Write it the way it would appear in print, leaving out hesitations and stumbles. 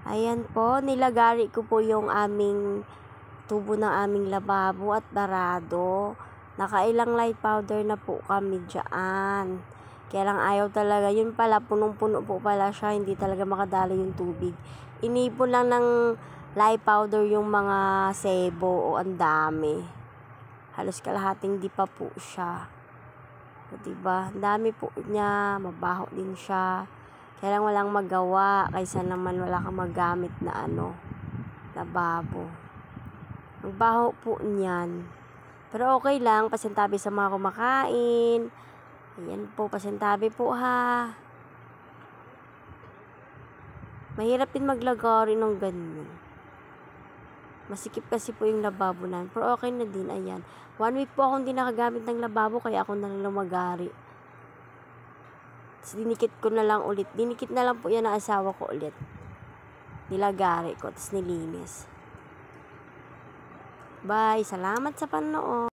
Ayan po, nilagari ko po yung aming tubo ng aming lababo at barado. Nakailang light powder na po kami dyan. Kaya lang ayaw talaga. Yun pala, punong-puno po pala siya. Hindi talaga makadalo yung tubig. Inipon lang ng light powder yung mga sebo. O, ang dami. Halos kalahating di pa po siya. O, diba? Ang dami po niya. Mabaho din siya. Kaya lang walang magawa. Kaysa naman wala kang magamit na lababo. Ang baho po niyan. Pero okay lang, pasintabi sa mga kumakain. Ayan po, pasintabi po ha. Mahirap din maglagari ng ganyan. Masikip kasi po yung lababo na. Pero okay na din, ayan. 1 week po akong hindi nakagamit ng lababo, kaya ako na lang lumagari. Tapos dinikit ko na lang ulit. Dinikit na lang po yan ng asawa ko ulit. Nilagari ko, tapos nilinis. Bye! Salamat sa panonood!